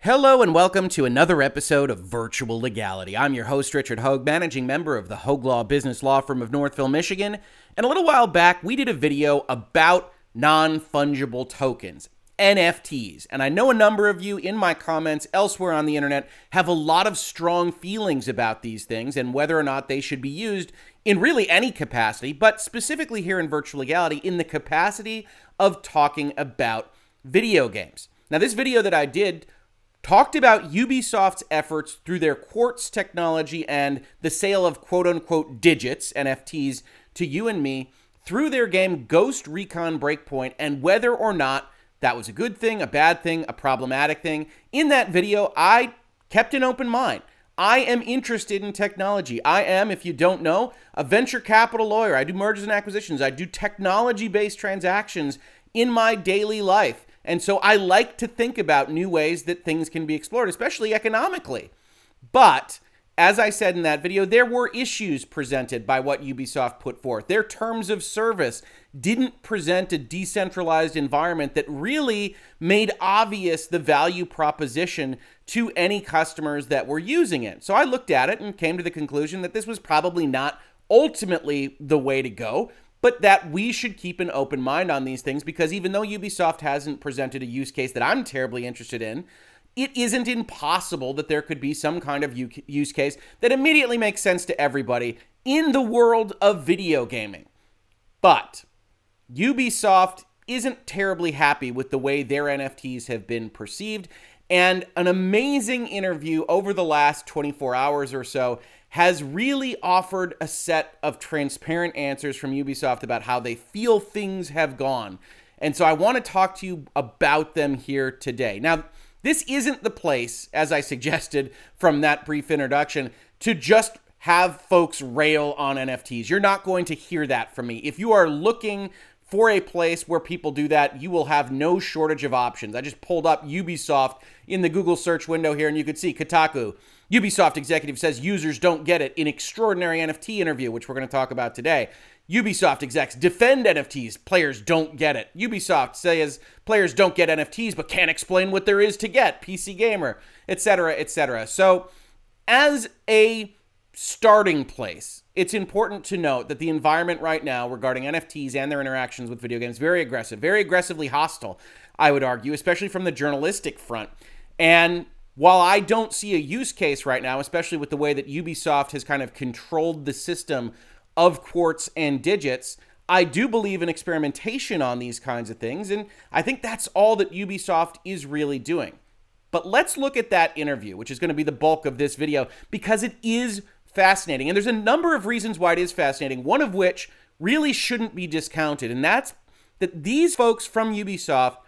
Hello and welcome to another episode of Virtual Legality. I'm your host, Richard Hoeg, managing member of the Hoeg Law business law firm of Northville, Michigan. And a little while back, we did a video about non-fungible tokens, NFTs. And I know a number of you in my comments elsewhere on the internet have a lot of strong feelings about these things and whether or not they should be used in really any capacity, but specifically here in Virtual Legality in the capacity of talking about video games. Now, this video that I did talked about Ubisoft's efforts through their Quartz technology and the sale of quote-unquote digits, NFTs, to you and me through their game Ghost Recon Breakpoint and whether or not that was a good thing, a bad thing, a problematic thing. In that video, I kept an open mind. I am interested in technology. I am, if you don't know, a venture capital lawyer. I do mergers and acquisitions. I do technology-based transactions in my daily life. And so I like to think about new ways that things can be explored, especially economically. But as I said in that video, there were issues presented by what Ubisoft put forth. Their terms of service didn't present a decentralized environment that really made obvious the value proposition to any customers that were using it. So I looked at it and came to the conclusion that this was probably not ultimately the way to go, but that we should keep an open mind on these things because even though Ubisoft hasn't presented a use case that I'm terribly interested in, it isn't impossible that there could be some kind of use case that immediately makes sense to everybody in the world of video gaming. But Ubisoft isn't terribly happy with the way their NFTs have been perceived, and an amazing interview over the last 24 hours or so has really offered a set of transparent answers from Ubisoft about how they feel things have gone. And so I want to talk to you about them here today. Now, this isn't the place, as I suggested from that brief introduction, to just have folks rail on NFTs. You're not going to hear that from me. If you are looking for a place where people do that, you will have no shortage of options. I just pulled up Ubisoft in the Google search window here, and you could see Kotaku. Ubisoft executive says users don't get it in extraordinary NFT interview, which we're going to talk about today. Ubisoft execs defend NFTs. Players don't get it. Ubisoft says players don't get NFTs, but can't explain what there is to get. PC Gamer, etc., etc. So as a starting place, it's important to note that the environment right now regarding NFTs and their interactions with video games is very aggressive, very aggressively hostile, I would argue, especially from the journalistic front. And while I don't see a use case right now, especially with the way that Ubisoft has kind of controlled the system of Quartz and Digits, I do believe in experimentation on these kinds of things, and I think that's all that Ubisoft is really doing. But let's look at that interview, which is going to be the bulk of this video, because it is fascinating. And there's a number of reasons why it is fascinating, one of which really shouldn't be discounted, and that's that these folks from Ubisoft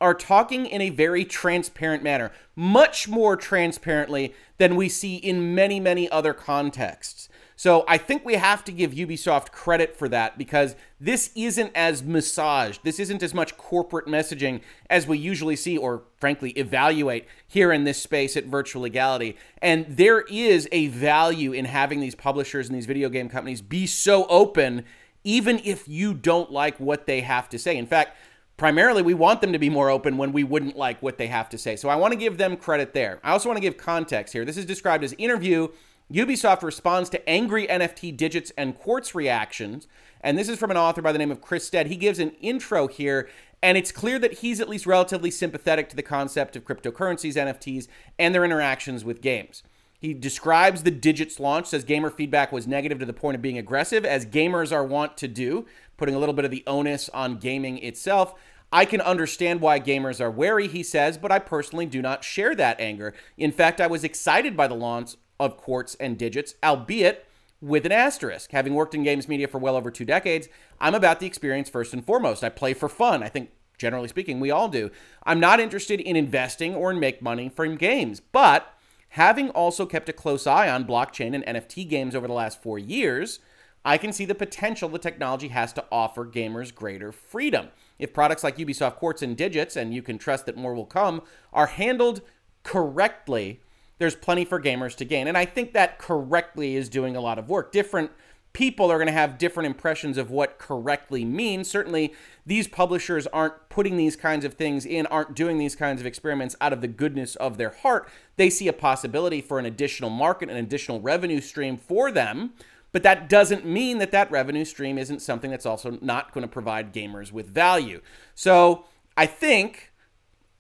are talking in a very transparent manner, much more transparently than we see in many, many other contexts. So I think we have to give Ubisoft credit for that because this isn't as massaged. This isn't as much corporate messaging as we usually see or, frankly, evaluate here in this space at Virtual Legality. And there is a value in having these publishers and these video game companies be so open, even if you don't like what they have to say. In fact, primarily, we want them to be more open when we wouldn't like what they have to say. So I want to give them credit there. I also want to give context here. This is described as interview. Ubisoft responds to angry NFT Digits and Quartz reactions. And this is from an author by the name of Chris Stead. He gives an intro here, and it's clear that he's at least relatively sympathetic to the concept of cryptocurrencies, NFTs, and their interactions with games. He describes the Digits launch, says gamer feedback was negative to the point of being aggressive, as gamers are wont to do, putting a little bit of the onus on gaming itself. I can understand why gamers are wary, he says, but I personally do not share that anger. In fact, I was excited by the launch of Quartz and Digits, albeit with an asterisk. Having worked in games media for well over 2 decades, I'm about the experience first and foremost. I play for fun. I think, generally speaking, we all do. I'm not interested in investing or in make money from games, but having also kept a close eye on blockchain and NFT games over the last 4 years, I can see the potential the technology has to offer gamers greater freedom. If products like Ubisoft Quartz and Digits, and you can trust that more will come, are handled correctly, there's plenty for gamers to gain. And I think that correctly is doing a lot of work. Different people are going to have different impressions of what correctly means. Certainly, these publishers aren't putting these kinds of things in, aren't doing these kinds of experiments out of the goodness of their heart. They see a possibility for an additional market, an additional revenue stream for them. But that doesn't mean that that revenue stream isn't something that's also not going to provide gamers with value. So I think,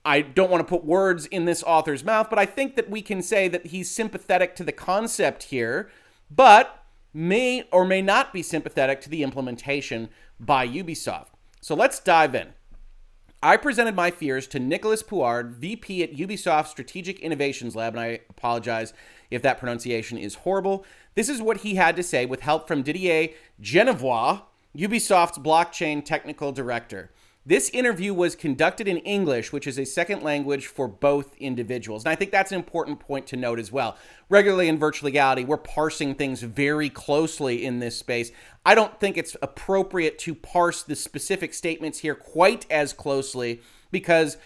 I don't want to put words in this author's mouth, but I think that we can say that he's sympathetic to the concept here, but may or may not be sympathetic to the implementation by Ubisoft. So let's dive in. I presented my fears to Nicolas Puard, VP at Ubisoft Strategic Innovations Lab, and I apologize if that pronunciation is horrible. This is what he had to say with help from Didier Genevois, Ubisoft's blockchain technical director. This interview was conducted in English, which is a second language for both individuals. And I think that's an important point to note as well. Regularly in Virtual Legality, we're parsing things very closely in this space. I don't think it's appropriate to parse the specific statements here quite as closely because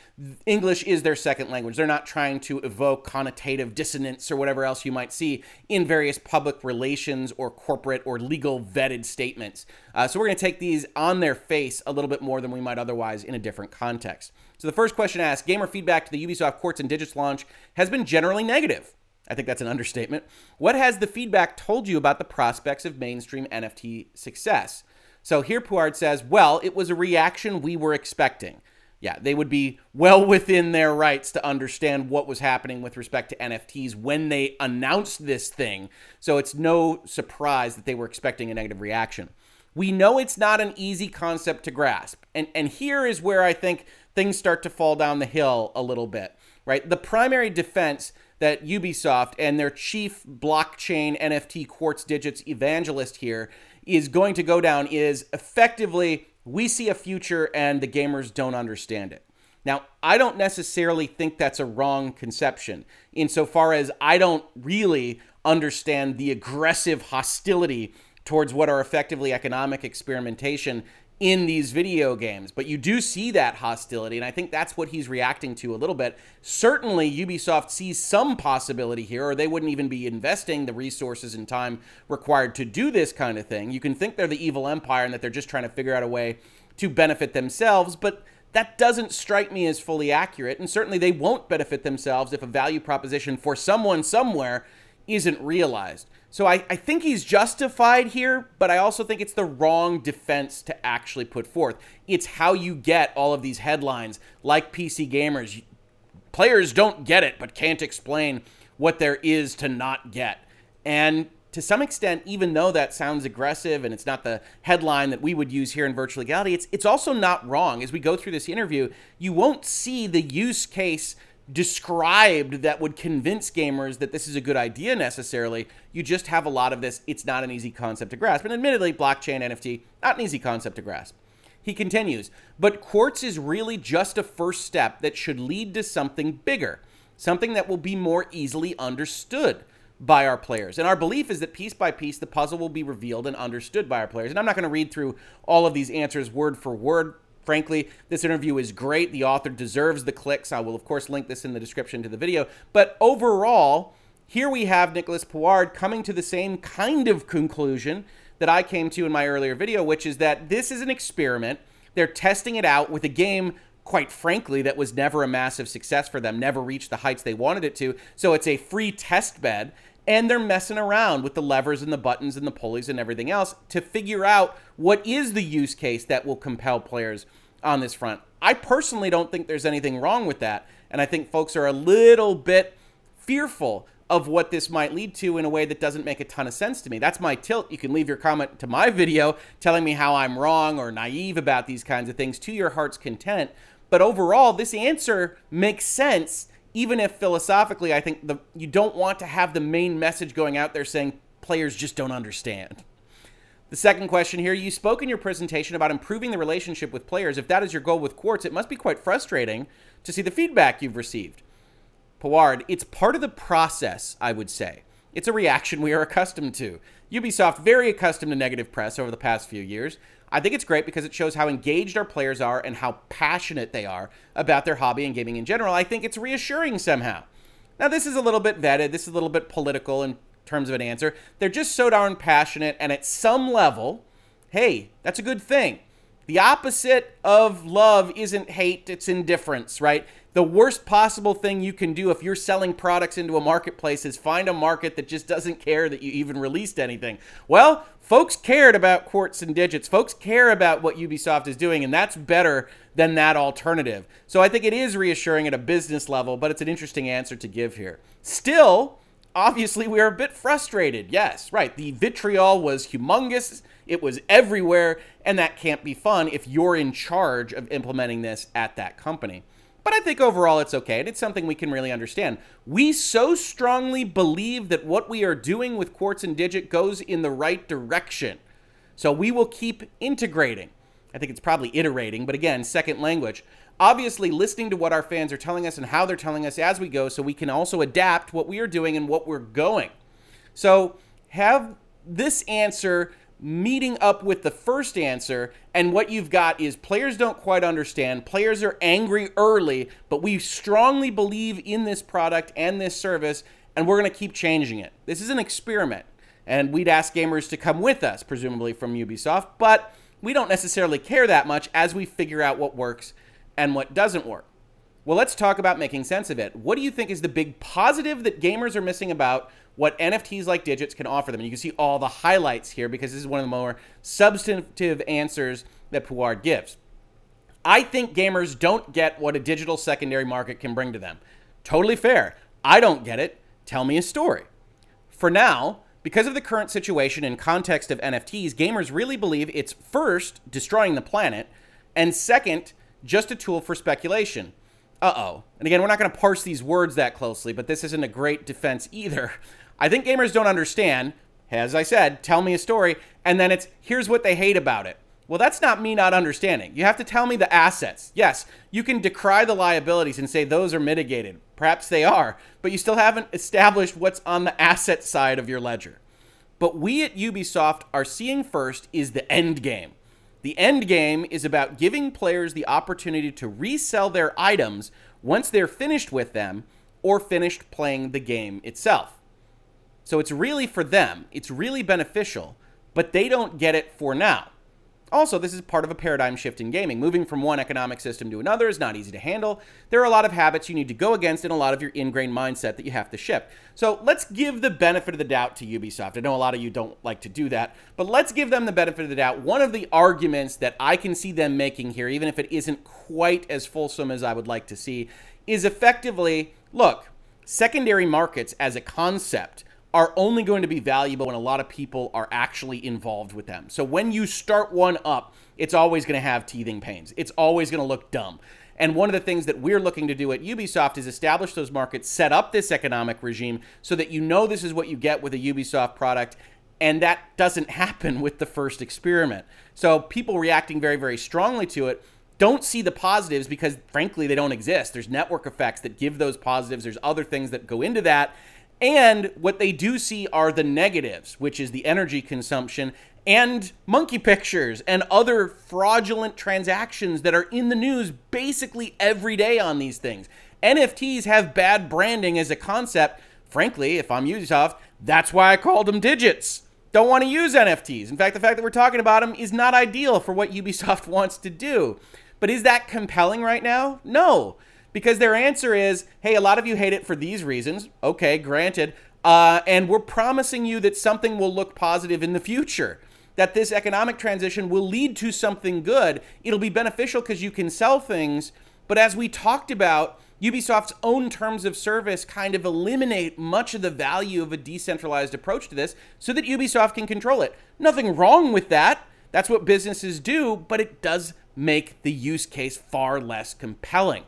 English is their second language. They're not trying to evoke connotative dissonance or whatever else you might see in various public relations or corporate or legal vetted statements. So we're going to take these on their face a little bit more than we might otherwise in a different context. So the first question asks, gamer feedback to the Ubisoft Quartz and Digits launch has been generally negative. I think that's an understatement. What has the feedback told you about the prospects of mainstream NFT success? So here Puard says, well, it was a reaction we were expecting. Yeah, they would be well within their rights to understand what was happening with respect to NFTs when they announced this thing. So it's no surprise that they were expecting a negative reaction. We know it's not an easy concept to grasp. And here is where I think things start to fall down the hill a little bit, right? The primary defense that Ubisoft and their chief blockchain NFT Quartz Digits evangelist here is going to go down is effectively, we see a future and the gamers don't understand it. Now, I don't necessarily think that's a wrong conception insofar as I don't really understand the aggressive hostility towards what are effectively economic experimentation in these video games. But you do see that hostility, and I think that's what he's reacting to a little bit. Certainly, Ubisoft sees some possibility here, or they wouldn't even be investing the resources and time required to do this kind of thing. You can think they're the evil empire and that they're just trying to figure out a way to benefit themselves, but that doesn't strike me as fully accurate, and certainly they won't benefit themselves if a value proposition for someone somewhere isn't realized. So I think he's justified here, but I also think it's the wrong defense to actually put forth. It's how you get all of these headlines like PC Gamers. Players don't get it, but can't explain what there is to not get. And to some extent, even though that sounds aggressive and it's not the headline that we would use here in Virtual Legality, it's also not wrong. As we go through this interview, you won't see the use case described that would convince gamers that this is a good idea necessarily. You just have a lot of this. It's not an easy concept to grasp. And admittedly, blockchain, NFT, not an easy concept to grasp. He continues, but Quartz is really just a first step that should lead to something bigger, something that will be more easily understood by our players. And our belief is that piece by piece, the puzzle will be revealed and understood by our players. And I'm not going to read through all of these answers word for word. Frankly, this interview is great. The author deserves the clicks. I will, of course, link this in the description to the video. But overall, here we have Nicolas Puard coming to the same kind of conclusion that I came to in my earlier video, which is that this is an experiment. They're testing it out with a game, quite frankly, that was never a massive success for them, never reached the heights they wanted it to. So it's a free test bed. And they're messing around with the levers and the buttons and the pulleys and everything else to figure out what is the use case that will compel players on this front. I personally don't think there's anything wrong with that. And I think folks are a little bit fearful of what this might lead to in a way that doesn't make a ton of sense to me. That's my tilt. You can leave your comment to my video telling me how I'm wrong or naive about these kinds of things to your heart's content. But overall, this answer makes sense. Even if philosophically, I think you don't want to have the main message going out there saying players just don't understand. The second question here, you spoke in your presentation about improving the relationship with players. If that is your goal with Quartz, it must be quite frustrating to see the feedback you've received. Puard, it's part of the process, I would say. It's a reaction we are accustomed to. Ubisoft, very accustomed to negative press over the past few years. I think it's great because it shows how engaged our players are and how passionate they are about their hobby and gaming in general. I think it's reassuring somehow. Now, this is a little bit vetted. This is a little bit political and terms of an answer. They're just so darn passionate, and at some level, hey, that's a good thing. The opposite of love isn't hate, it's indifference, right? The worst possible thing you can do if you're selling products into a marketplace is find a market that just doesn't care that you even released anything. Well, folks cared about Quartz and Digits. Folks care about what Ubisoft is doing, and that's better than that alternative. So I think it is reassuring at a business level, but it's an interesting answer to give here. Still, obviously, we are a bit frustrated. Yes, right. The vitriol was humongous. It was everywhere, and that can't be fun if you're in charge of implementing this at that company. But I think overall it's okay, and it's something we can really understand. We so strongly believe that what we are doing with Quartz and Digit goes in the right direction. So we will keep integrating. I think it's probably iterating, but again, second language. Obviously, listening to what our fans are telling us and how they're telling us as we go, so we can also adapt what we are doing and what we're going. So have this answer meeting up with the first answer, and what you've got is players don't quite understand, players are angry early, but we strongly believe in this product and this service, and we're going to keep changing it. This is an experiment, and we'd ask gamers to come with us, presumably from Ubisoft, but we don't necessarily care that much as we figure out what works and what doesn't work. Well, let's talk about making sense of it. What do you think is the big positive that gamers are missing about what NFTs like Digits can offer them? And you can see all the highlights here because this is one of the more substantive answers that Puard gives. I think gamers don't get what a digital secondary market can bring to them. Totally fair. I don't get it. Tell me a story. For now, because of the current situation and context of NFTs, gamers really believe it's first, destroying the planet, and second, just a tool for speculation. Uh-oh. And again, we're not going to parse these words that closely, but this isn't a great defense either. I think gamers don't understand, as I said, tell me a story, and then it's, here's what they hate about it. Well, that's not me not understanding. You have to tell me the assets. Yes, you can decry the liabilities and say those are mitigated. Perhaps they are, but you still haven't established what's on the asset side of your ledger. But we at Ubisoft are seeing first is the end game. The end game is about giving players the opportunity to resell their items once they're finished with them or finished playing the game itself. So it's really for them. It's really beneficial, but they don't get it for now. Also, this is part of a paradigm shift in gaming. Moving from one economic system to another is not easy to handle. There are a lot of habits you need to go against and a lot of your ingrained mindset that you have to shift. So let's give the benefit of the doubt to Ubisoft. I know a lot of you don't like to do that, but let's give them the benefit of the doubt. One of the arguments that I can see them making here, even if it isn't quite as fulsome as I would like to see, is effectively, look, secondary markets as a concept are only going to be valuable when a lot of people are actually involved with them. So when you start one up, it's always going to have teething pains. It's always going to look dumb. And one of the things that we're looking to do at Ubisoft is establish those markets, set up this economic regime so that you know this is what you get with a Ubisoft product, and that doesn't happen with the first experiment. So people reacting very, very strongly to it don't see the positives because, frankly, they don't exist. There's network effects that give those positives. There's other things that go into that. And what they do see are the negatives, which is the energy consumption and monkey pictures and other fraudulent transactions that are in the news basically every day on these things. NFTs have bad branding as a concept. Frankly, if I'm Ubisoft, that's why I called them Digits. Don't want to use NFTs. In fact, the fact that we're talking about them is not ideal for what Ubisoft wants to do. But is that compelling right now? No. Because their answer is, hey, a lot of you hate it for these reasons. Okay, granted. And we're promising you that something will look positive in the future. That this economic transition will lead to something good. It'll be beneficial because you can sell things. But as we talked about, Ubisoft's own terms of service kind of eliminate much of the value of a decentralized approach to this so that Ubisoft can control it. Nothing wrong with that. That's what businesses do, but it does make the use case far less compelling.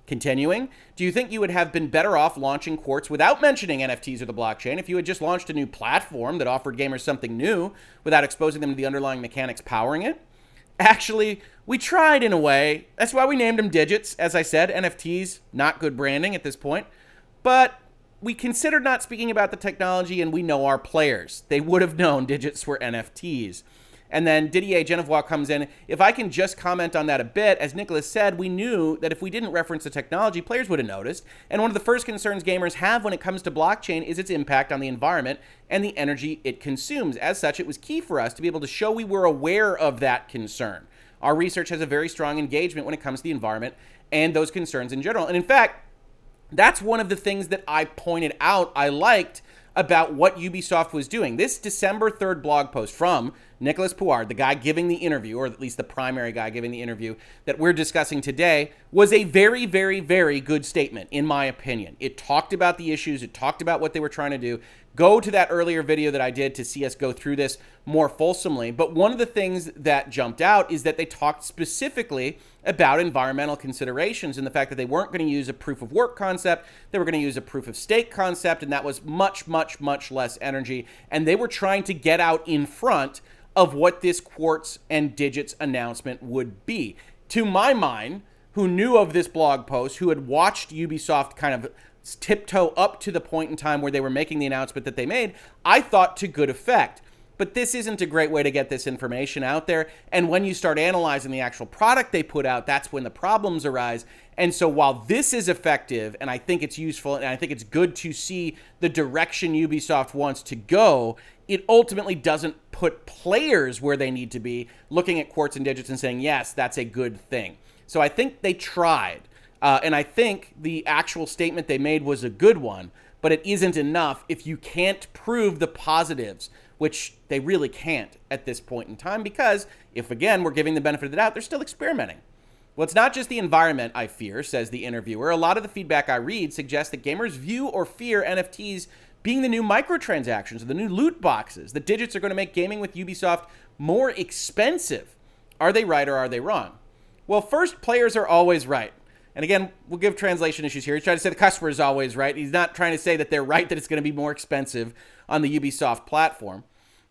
Continuing, do you think you would have been better off launching Quartz without mentioning NFTs or the blockchain if you had just launched a new platform that offered gamers something new without exposing them to the underlying mechanics powering it? Actually, we tried in a way. That's why we named them Digits. As I said, NFTs, not good branding at this point. But we considered not speaking about the technology, and we know our players. They would have known Digits were NFTs. And then Didier Genevois comes in. If I can just comment on that a bit, as Nicholas said, we knew that if we didn't reference the technology, players would have noticed. And one of the first concerns gamers have when it comes to blockchain is its impact on the environment and the energy it consumes. As such, it was key for us to be able to show we were aware of that concern. Our research has a very strong engagement when it comes to the environment and those concerns in general. And in fact, that's one of the things that I pointed out I liked about what Ubisoft was doing. This December 3rd blog post from Nicolas Pouard, the guy giving the interview, or at least the primary guy giving the interview that we're discussing today, was a very, very, very good statement, in my opinion. It talked about the issues. It talked about what they were trying to do. Go to that earlier video that I did to see us go through this more fulsomely. But one of the things that jumped out is that they talked specifically about environmental considerations and the fact that they weren't going to use a proof of work concept. They were going to use a proof of stake concept, and that was much, much, much less energy. And they were trying to get out in front of what this Quartz and Digits announcement would be. To my mind, who knew of this blog post, who had watched Ubisoft kind of tiptoe up to the point in time where they were making the announcement that they made, I thought to good effect. But this isn't a great way to get this information out there. And when you start analyzing the actual product they put out, that's when the problems arise. And so while this is effective, and I think it's useful, and I think it's good to see the direction Ubisoft wants to go, it ultimately doesn't put players where they need to be, looking at Quartz and Digits and saying, yes, that's a good thing. So I think they tried. And I think the actual statement they made was a good one, but it isn't enough if you can't prove the positives, which they really can't at this point in time, because if, again, we're giving the benefit of the doubt, they're still experimenting. Well, it's not just the environment, I fear, says the interviewer. A lot of the feedback I read suggests that gamers view or fear NFTs being the new microtransactions, or the new loot boxes. The Digits are going to make gaming with Ubisoft more expensive. Are they right or are they wrong? Well, first, players are always right. And again, we'll give translation issues here. He's trying to say the customer is always right. He's not trying to say that they're right, that it's going to be more expensive on the Ubisoft platform.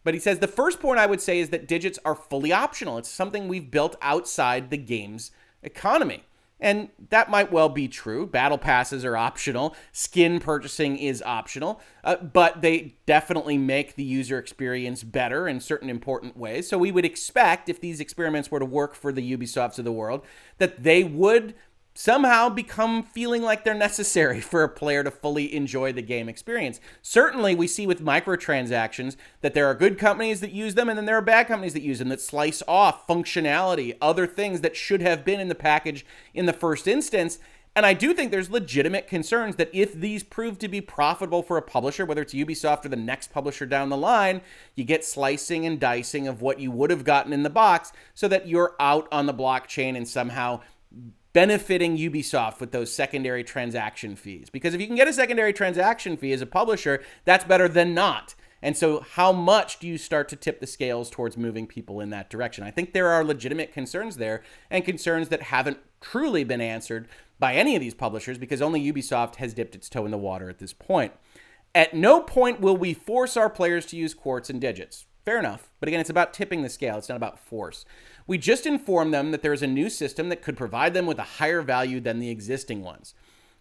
But he says the first point I would say is that Digits are fully optional. It's something we've built outside the game's economy. And that might well be true. Battle passes are optional. Skin purchasing is optional. But they definitely make the user experience better in certain important ways. So we would expect, if these experiments were to work for the Ubisofts of the world, that they would somehow become feeling like they're necessary for a player to fully enjoy the game experience. Certainly, we see with microtransactions that there are good companies that use them, and then there are bad companies that use them, that slice off functionality, other things that should have been in the package in the first instance. And I do think there's legitimate concerns that if these prove to be profitable for a publisher, whether it's Ubisoft or the next publisher down the line, you get slicing and dicing of what you would have gotten in the box so that you're out on the blockchain and somehow benefiting Ubisoft with those secondary transaction fees. Because if you can get a secondary transaction fee as a publisher, that's better than not. And so how much do you start to tip the scales towards moving people in that direction? I think there are legitimate concerns there, and concerns that haven't truly been answered by any of these publishers, because only Ubisoft has dipped its toe in the water at this point. At no point will we force our players to use Quartz and Digits. Fair enough. But again, it's about tipping the scale. It's not about force. We just informed them that there is a new system that could provide them with a higher value than the existing ones.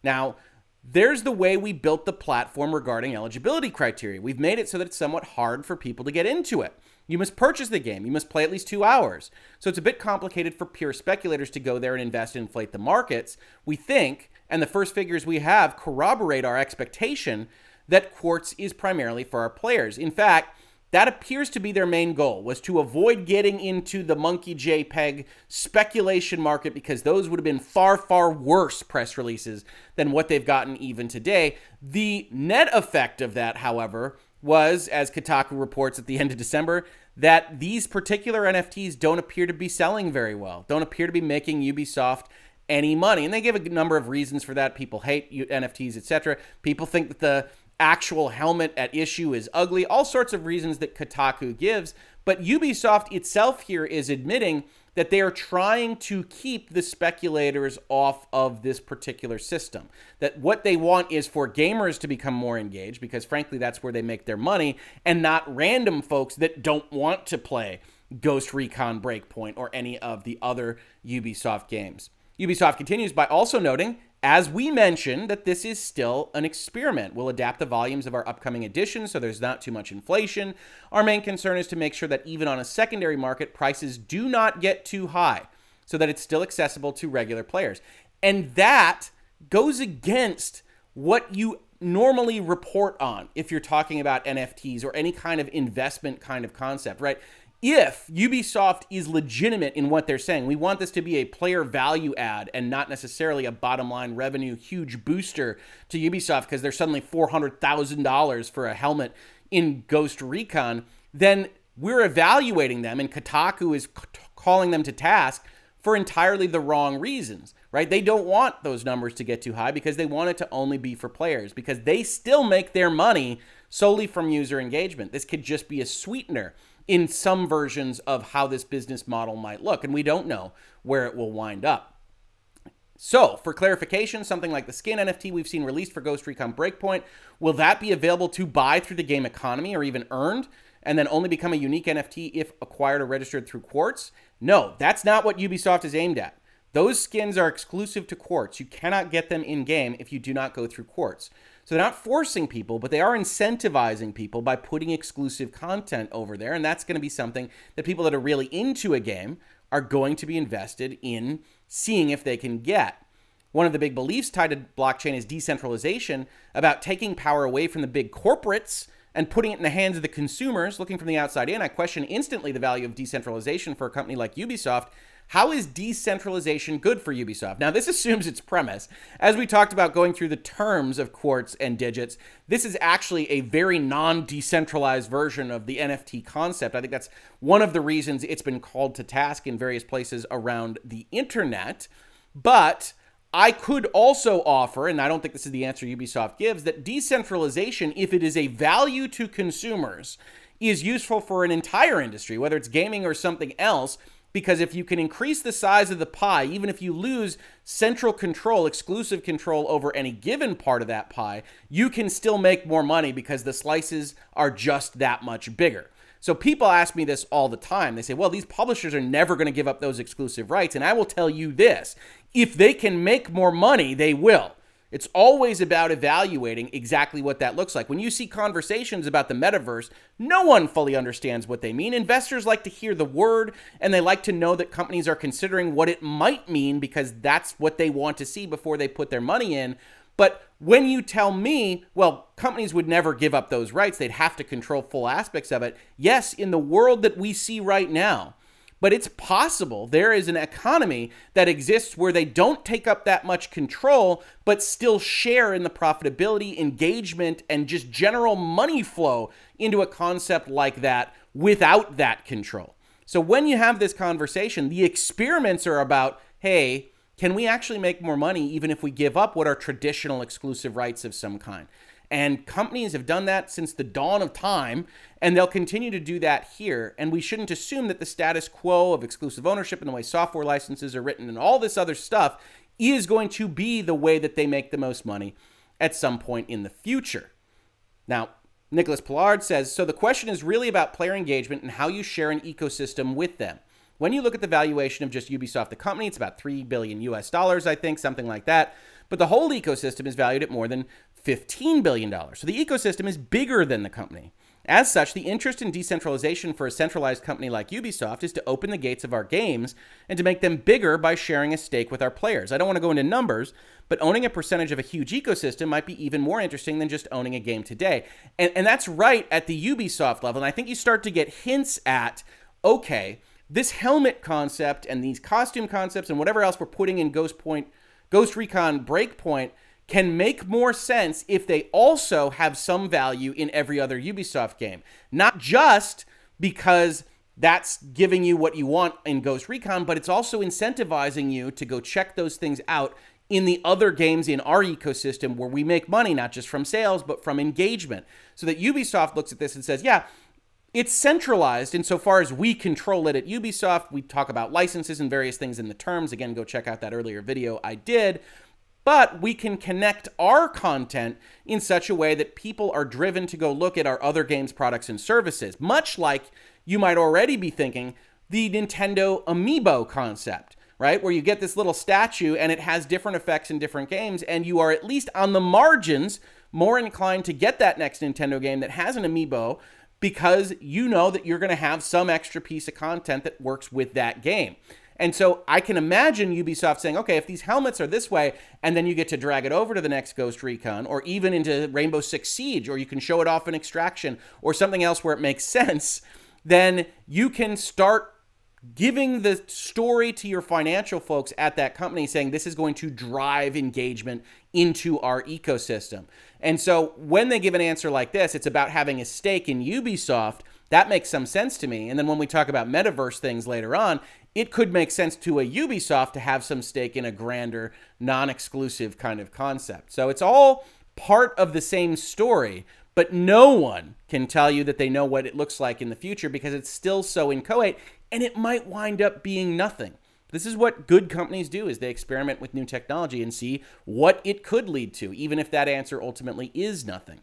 Now, there's the way we built the platform regarding eligibility criteria. We've made it so that it's somewhat hard for people to get into it. You must purchase the game. You must play at least 2 hours. So it's a bit complicated for pure speculators to go there and invest and inflate the markets. We think, and the first figures we have corroborate our expectation, that Quartz is primarily for our players. In fact, that appears to be their main goal, was to avoid getting into the monkey JPEG speculation market, because those would have been far, far worse press releases than what they've gotten even today. The net effect of that, however, was, as Kotaku reports at the end of December, that these particular NFTs don't appear to be selling very well, don't appear to be making Ubisoft any money. And they give a number of reasons for that. People hate NFTs, etc. People think that the actual helmet at issue is ugly, all sorts of reasons that Kotaku gives. But Ubisoft itself here is admitting that they are trying to keep the speculators off of this particular system. That what they want is for gamers to become more engaged, because frankly, that's where they make their money, and not random folks that don't want to play Ghost Recon Breakpoint or any of the other Ubisoft games. Ubisoft continues by also noting, As we mentioned, that this is still an experiment. We'll adapt the volumes of our upcoming editions so there's not too much inflation. Our main concern is to make sure that even on a secondary market, prices do not get too high so that it's still accessible to regular players. And that goes against what you normally report on if you're talking about NFTs or any kind of investment kind of concept, right? If Ubisoft is legitimate in what they're saying, we want this to be a player value add and not necessarily a bottom line revenue huge booster to Ubisoft because there's suddenly $400,000 for a helmet in Ghost Recon, then we're evaluating them and Kotaku is calling them to task for entirely the wrong reasons, right? They don't want those numbers to get too high because they want it to only be for players because they still make their money solely from user engagement. This could just be a sweetener in some versions of how this business model might look, and we don't know where it will wind up. So, for clarification, something like the skin NFT we've seen released for Ghost Recon Breakpoint, will that be available to buy through the game economy or even earned, and then only become a unique NFT if acquired or registered through Quartz? No, that's not what Ubisoft is aimed at. Those skins are exclusive to Quartz. You cannot get them in-game if you do not go through Quartz. So they're not forcing people, but they are incentivizing people by putting exclusive content over there, and that's going to be something that people that are really into a game are going to be invested in seeing if they can get. One of the big beliefs tied to blockchain is decentralization, about taking power away from the big corporates and putting it in the hands of the consumers. Looking from the outside in, I question instantly the value of decentralization for a company like Ubisoft. How is decentralization good for Ubisoft? Now, this assumes its premise. As we talked about going through the terms of Quartz and Digits, this is actually a very non-decentralized version of the NFT concept. I think that's one of the reasons it's been called to task in various places around the internet. But I could also offer, and I don't think this is the answer Ubisoft gives, that decentralization, if it is a value to consumers, is useful for an entire industry, whether it's gaming or something else, because if you can increase the size of the pie, even if you lose central control, exclusive control over any given part of that pie, you can still make more money because the slices are just that much bigger. So people ask me this all the time. They say, well, these publishers are never going to give up those exclusive rights. And I will tell you this, if they can make more money, they will. It's always about evaluating exactly what that looks like. When you see conversations about the metaverse, no one fully understands what they mean. Investors like to hear the word, and they like to know that companies are considering what it might mean because that's what they want to see before they put their money in. But when you tell me, well, companies would never give up those rights, they'd have to control full aspects of it. Yes, in the world that we see right now, but it's possible there is an economy that exists where they don't take up that much control, but still share in the profitability, engagement, and just general money flow into a concept like that without that control. So when you have this conversation, the experiments are about, hey, can we actually make more money even if we give up what are traditional exclusive rights of some kind? And companies have done that since the dawn of time, and they'll continue to do that here. And we shouldn't assume that the status quo of exclusive ownership and the way software licenses are written and all this other stuff is going to be the way that they make the most money at some point in the future. Now, Nicholas Pollard says, so the question is really about player engagement and how you share an ecosystem with them. When you look at the valuation of just Ubisoft, the company, it's about $3 billion US, I think, something like that. But the whole ecosystem is valued at more than $15 billion. So the ecosystem is bigger than the company. As such, the interest in decentralization for a centralized company like Ubisoft is to open the gates of our games and to make them bigger by sharing a stake with our players. I don't want to go into numbers, but owning a percentage of a huge ecosystem might be even more interesting than just owning a game today. And that's right at the Ubisoft level. And I think you start to get hints at, okay, this helmet concept and these costume concepts and whatever else we're putting in Ghost Recon Breakpoint can make more sense if they also have some value in every other Ubisoft game. Not just because that's giving you what you want in Ghost Recon, but it's also incentivizing you to go check those things out in the other games in our ecosystem where we make money, not just from sales, but from engagement. So that Ubisoft looks at this and says, yeah, it's centralized insofar as we control it at Ubisoft. We talk about licenses and various things in the terms. Again, go check out that earlier video I did. But we can connect our content in such a way that people are driven to go look at our other games, products, and services. Much like you might already be thinking the Nintendo Amiibo concept, right? Where you get this little statue and it has different effects in different games, and you are at least on the margins more inclined to get that next Nintendo game that has an amiibo because you know that you're going to have some extra piece of content that works with that game. And so I can imagine Ubisoft saying, okay, if these helmets are this way, and then you get to drag it over to the next Ghost Recon, or even into Rainbow Six Siege, or you can show it off in Extraction, or something else where it makes sense, then you can start giving the story to your financial folks at that company saying this is going to drive engagement into our ecosystem. And so when they give an answer like this, it's about having a stake in Ubisoft. That makes some sense to me. And then when we talk about metaverse things later on, it could make sense to a Ubisoft to have some stake in a grander, non-exclusive kind of concept. So it's all part of the same story, but no one can tell you that they know what it looks like in the future because it's still so inchoate, and it might wind up being nothing. This is what good companies do, is they experiment with new technology and see what it could lead to, even if that answer ultimately is nothing.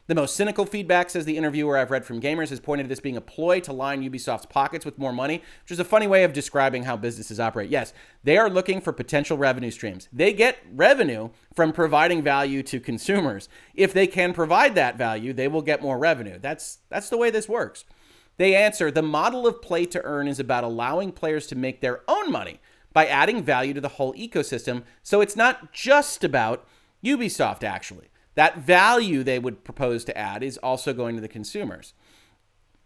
The most cynical feedback, says the interviewer I've read from gamers, has pointed to this being a ploy to line Ubisoft's pockets with more money, which is a funny way of describing how businesses operate. Yes, they are looking for potential revenue streams. They get revenue from providing value to consumers. If they can provide that value, they will get more revenue. That's the way this works. They answer, the model of play to earn is about allowing players to make their own money by adding value to the whole ecosystem. So it's not just about Ubisoft, actually. That value they would propose to add is also going to the consumers.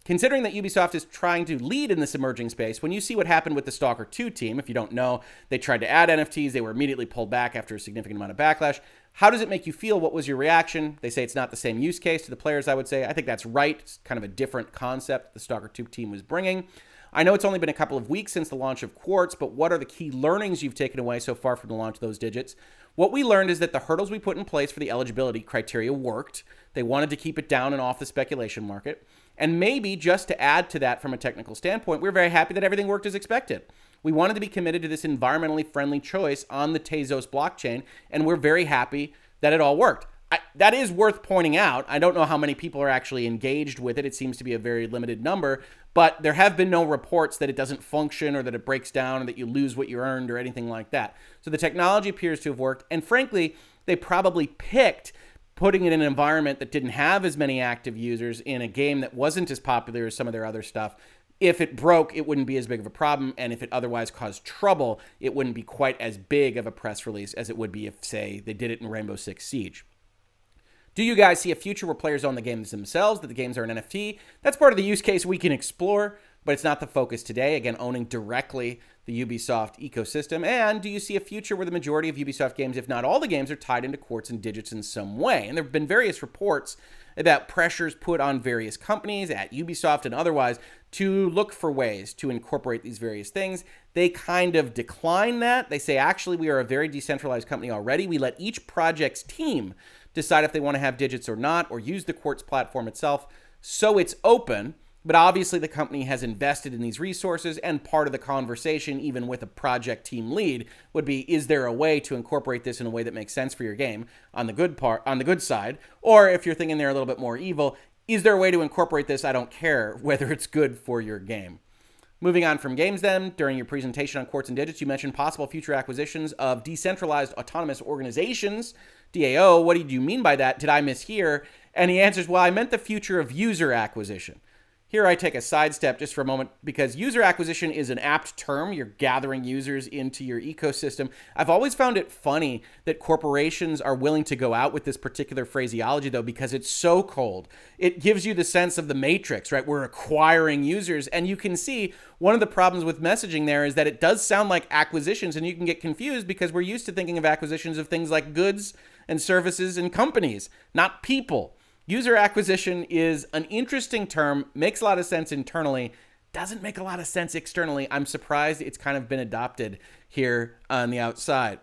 Considering that Ubisoft is trying to lead in this emerging space, when you see what happened with the Stalker 2 team, if you don't know, they tried to add NFTs, they were immediately pulled back after a significant amount of backlash. How does it make you feel? What was your reaction? They say it's not the same use case to the players, I would say. I think that's right. It's kind of a different concept the Stalker 2 team was bringing. I know it's only been a couple of weeks since the launch of Quartz, but what are the key learnings you've taken away so far from the launch of those digits? What we learned is that the hurdles we put in place for the eligibility criteria worked. They wanted to keep it down and off the speculation market. And maybe just to add to that from a technical standpoint, we're very happy that everything worked as expected. We wanted to be committed to this environmentally friendly choice on the Tezos blockchain, and we're very happy that it all worked. That is worth pointing out. I don't know how many people are actually engaged with it. It seems to be a very limited number, but there have been no reports that it doesn't function or that it breaks down or that you lose what you earned or anything like that. So the technology appears to have worked, and frankly, they probably picked putting it in an environment that didn't have as many active users in a game that wasn't as popular as some of their other stuff. If it broke, it wouldn't be as big of a problem, and if it otherwise caused trouble, it wouldn't be quite as big of a press release as it would be if, say, they did it in Rainbow Six Siege. Do you guys see a future where players own the games themselves, that the games are an NFT? That's part of the use case we can explore, but it's not the focus today. Again, owning directly the Ubisoft ecosystem. And do you see a future where the majority of Ubisoft games, if not all the games, are tied into Quartz and Digits in some way? And there have been various reports about pressures put on various companies at Ubisoft and otherwise to look for ways to incorporate these various things. They kind of decline that. They say, actually, we are a very decentralized company already. We let each project's team decide if they want to have digits or not, or use the Quartz platform itself. So it's open, but obviously the company has invested in these resources, and part of the conversation, even with a project team lead, would be, is there a way to incorporate this in a way that makes sense for your game on the good side? Or if you're thinking they're a little bit more evil, is there a way to incorporate this? I don't care whether it's good for your game. Moving on from games then, during your presentation on Quartz and Digits, you mentioned possible future acquisitions of decentralized autonomous organizations. DAO, what did you mean by that? Did I mishear? And he answers, well, I meant the future of user acquisition. Here I take a sidestep just for a moment because user acquisition is an apt term. You're gathering users into your ecosystem. I've always found it funny that corporations are willing to go out with this particular phraseology, though, because it's so cold. It gives you the sense of the Matrix, right? We're acquiring users. And you can see one of the problems with messaging there is that it does sound like acquisitions, and you can get confused because we're used to thinking of acquisitions of things like goods and services and companies, not people. User acquisition is an interesting term, makes a lot of sense internally, doesn't make a lot of sense externally. I'm surprised it's kind of been adopted here on the outside.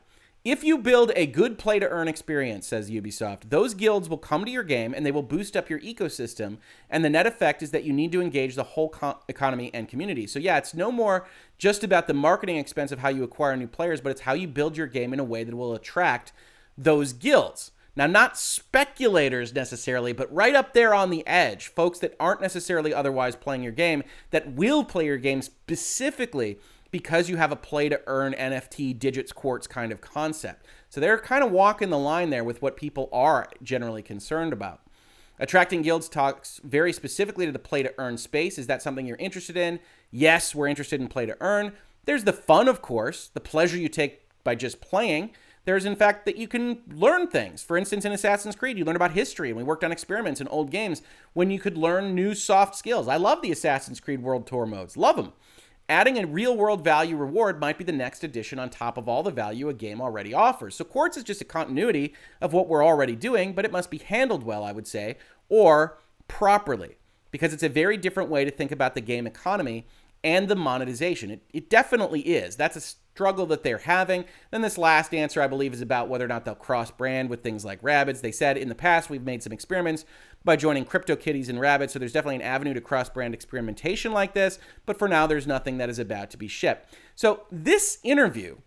If you build a good play-to-earn experience, says Ubisoft, those guilds will come to your game and they will boost up your ecosystem, and the net effect is that you need to engage the whole economy and community. So yeah, it's no more just about the marketing expense of how you acquire new players, but it's how you build your game in a way that will attract those guilds. Now, not speculators necessarily, but right up there on the edge, folks that aren't necessarily otherwise playing your game, that will play your game specifically because you have a play-to-earn NFT Digits Quartz kind of concept. So they're kind of walking the line there with what people are generally concerned about. Attracting Guilds talks very specifically to the play-to-earn space. Is that something you're interested in? Yes, we're interested in play-to-earn. There's the fun, of course, the pleasure you take by just playing. There's, in fact, that you can learn things. For instance, in Assassin's Creed, you learn about history, and we worked on experiments in old games when you could learn new soft skills. I love the Assassin's Creed World Tour modes. Love them. Adding a real-world value reward might be the next addition on top of all the value a game already offers. So Quartz is just a continuity of what we're already doing, but it must be handled well, I would say, or properly, because it's a very different way to think about the game economy and the monetization. It definitely is. That's a struggle that they're having. Then this last answer, I believe, is about whether or not they'll cross-brand with things like Rabbids. They said in the past we've made some experiments by joining CryptoKitties and Rabbids, so there's definitely an avenue to cross-brand experimentation like this, but for now there's nothing that is about to be shipped. So this interview,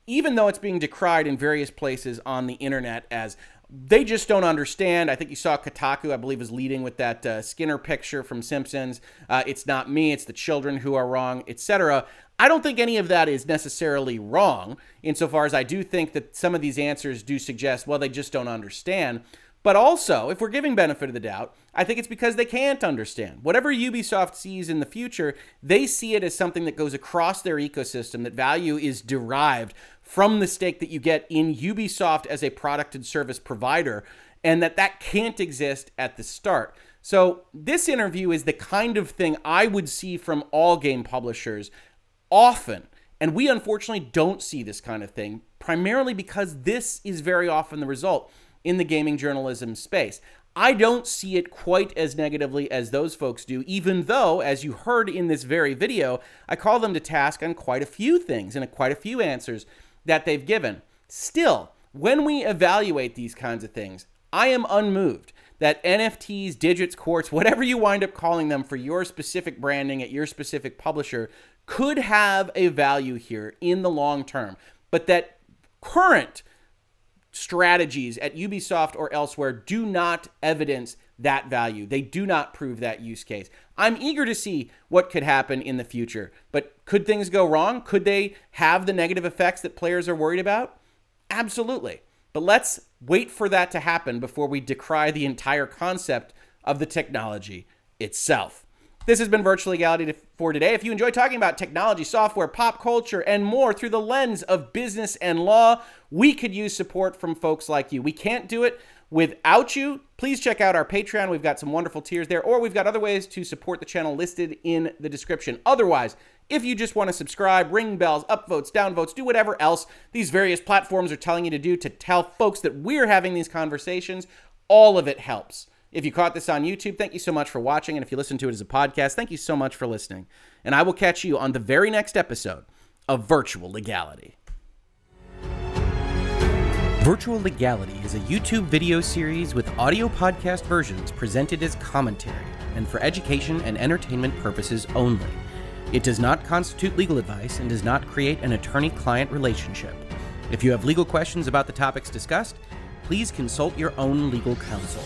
even though it's being decried in various places on the internet as they just don't understand. I think you saw Kotaku, I believe, is leading with that Skinner picture from Simpsons. It's not me, it's the children who are wrong, etc. I don't think any of that is necessarily wrong, insofar as I do think that some of these answers do suggest, well, they just don't understand. But also, if we're giving benefit of the doubt, I think it's because they can't understand. Whatever Ubisoft sees in the future, they see it as something that goes across their ecosystem, that value is derived from the stake that you get in Ubisoft as a product and service provider, and that can't exist at the start. So this interview is the kind of thing I would see from all game publishers often. And we unfortunately don't see this kind of thing, primarily because this is very often the result in the gaming journalism space. I don't see it quite as negatively as those folks do, even though, as you heard in this very video, I call them to task on quite a few things and quite a few answers that they've given. Still, when we evaluate these kinds of things, I am unmoved that NFTs, Digits, Quartz, whatever you wind up calling them for your specific branding at your specific publisher, could have a value here in the long term, but that current strategies at Ubisoft or elsewhere do not evidence that value. They do not prove that use case. I'm eager to see what could happen in the future, but could things go wrong? Could they have the negative effects that players are worried about? Absolutely. But let's wait for that to happen before we decry the entire concept of the technology itself. This has been Virtual Legality for today. If you enjoy talking about technology, software, pop culture, and more through the lens of business and law, we could use support from folks like you. We can't do it without you. Please check out our Patreon. We've got some wonderful tiers there, or we've got other ways to support the channel listed in the description. Otherwise, if you just want to subscribe, ring bells, upvotes, downvotes, do whatever else these various platforms are telling you to do to tell folks that we're having these conversations, all of it helps. If you caught this on YouTube, thank you so much for watching. And if you listen to it as a podcast, thank you so much for listening. And I will catch you on the very next episode of Virtual Legality. Virtual Legality is a YouTube video series with audio podcast versions presented as commentary and for education and entertainment purposes only. It does not constitute legal advice and does not create an attorney-client relationship. If you have legal questions about the topics discussed, please consult your own legal counsel.